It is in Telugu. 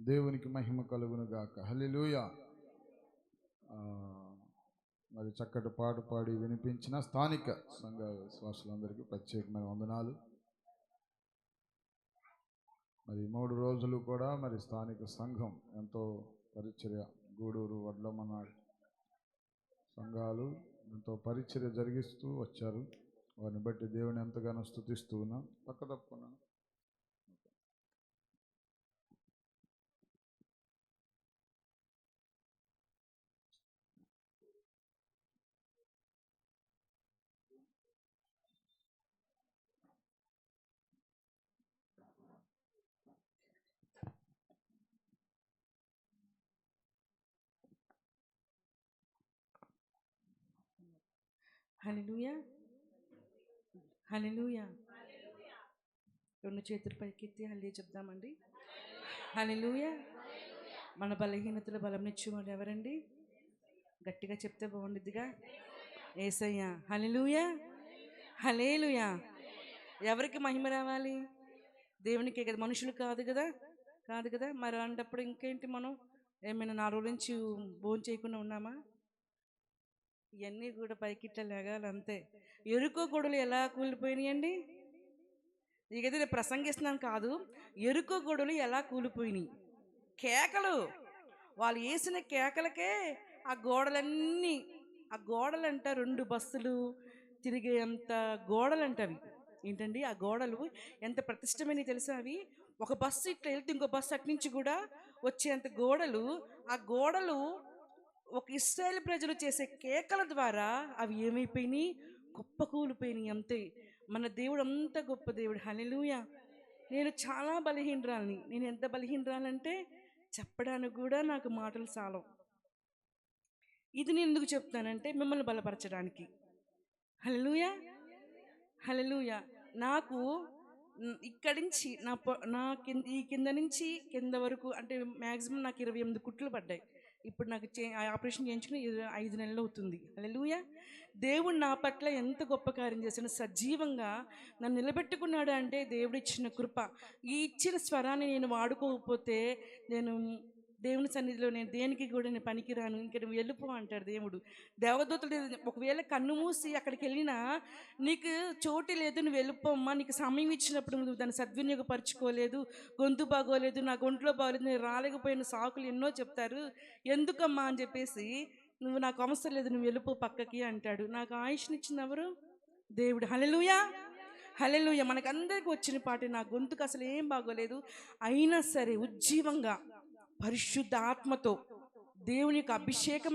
దేవునికి మహిమ కలుగును గాక. హల్లెలూయా. మరి చక్కటి పాట పాడి వినిపించిన స్థానిక సంఘ విశ్వాసులందరికీ ప్రత్యేకమైన వందనాలు. మరి 3 రోజులు కూడా మరి స్థానిక సంఘం ఎంతో పరిచర్య, గూడూరు వడ్లమనాడు సంఘాలు ఎంతో పరిచర్య జరిగిస్తూ వచ్చారు. వారిని బట్టి దేవుని ఎంతగానో స్తుతిస్తూ ఉన్నాం. తప్పకుండా హల్లెలూయా, హల్లెలూయా. 2 చేతులు పైకెత్తి హల్లెలూయా చెప్దామండి. హల్లెలూయా. మన బలహీనతలు బలంనిచ్చేవాడు ఎవరండి? గట్టిగా చెప్తే బాగుండిద్దిగా. యేసయ్య. హల్లెలూయా, హల్లెలూయా. ఎవరికి మహిమ రావాలి? దేవునికే కదా, మనుషులు కాదు కదా, కాదు కదా. మరి అలాంటప్పుడు ఇంకేంటి, మనం ఏమైనా 4 రోజుల నుంచి భోజనం చేయకుండా ఉన్నామా? ఇవన్నీ కూడా పైకిట్లా లేగాలి అంతే. ఎరుకో గొడవలు ఎలా కూలిపోయినాయండి? ఇకైతే నేను ప్రసంగిస్తున్నాను కాదు, ఎరుకో గొడవలు ఎలా కూలిపోయినాయి. కేకలు, వాళ్ళు వేసిన కేకలకే ఆ గోడలన్నీ, ఆ గోడలంట 2 బస్సులు తిరిగేంత గోడలంట అవి. ఏంటండి ఆ గోడలు ఎంత ప్రతిష్టమైనవి తెలుసా? అవి ఒక బస్సు ఇట్లా వెళ్తే ఇంకో బస్సు అట్నుంచి కూడా వచ్చేంత గోడలు. ఆ గోడలు ఒక ఇశ్రాయేలు ప్రజలు చేసే కేకల ద్వారా అవి ఏమైపోయినాయి? కుప్పకూలిపోయినాయి అంతే. మన దేవుడు అంత గొప్ప దేవుడు. హల్లెలూయా. నేను చాలా బలహీనరాలిని. నేను ఎంత బలహీనరాలంటే చెప్పడానికి కూడా నాకు మాటలు చాలవు. ఇది నేను ఎందుకు చెప్తానంటే మిమ్మల్ని బలపరచడానికి. హల్లెలూయా, హల్లెలూయా. నాకు ఇక్కడి నుంచి ఈ కింద నుంచి కింద వరకు అంటే మ్యాక్సిమం నాకు 28 కుట్లు పడ్డాయి. ఇప్పుడు నాకు ఆపరేషన్ చేయించుకుని 5 నెలలు అవుతుంది. హల్లెలూయా. దేవుడు నా పట్ల ఎంత గొప్ప కార్యం చేశాడు. సజీవంగా నన్ను నిలబెట్టుకున్నాడు అంటే దేవుడు ఇచ్చిన కృప. ఈ ఇచ్చిన స్వరాన్ని నేను వాడుకోకపోతే నేను దేవుని సన్నిధిలో నేను దేనికి కూడా నేను పనికిరాను, ఇంక నువ్వు వెళ్ళిపో అంటాడు దేవుడు. దేవదూతలు ఒకవేళ కన్ను మూసి అక్కడికి వెళ్ళినా నీకు చోటు లేదు, నువ్వు వెళ్ళిపోమ్మా, నీకు సమయం ఇచ్చినప్పుడు నువ్వు దాన్ని సద్వినియోగపరచుకోలేదు, గొంతు బాగోలేదు, నా ఒంట్లో బాగోలేదు, నేను రాలేకపోయిన సాకులు ఎన్నో చెప్తారు, ఎందుకమ్మా అని చెప్పేసి నువ్వు నాకు అవసరం లేదు, నువ్వు వెళ్ళిపో పక్కకి అంటాడు. నాకు ఆయుష్నిచ్చింది ఎవరు? దేవుడు. హల్లెలూయా, హల్లెలూయా. మనకందరికీ వచ్చిన పాటే. నా గొంతుకు అసలు ఏం బాగోలేదు, అయినా సరే ఉజ్జీవంగా పరిశుద్ధ ఆత్మతో దేవుని యొక్క అభిషేకం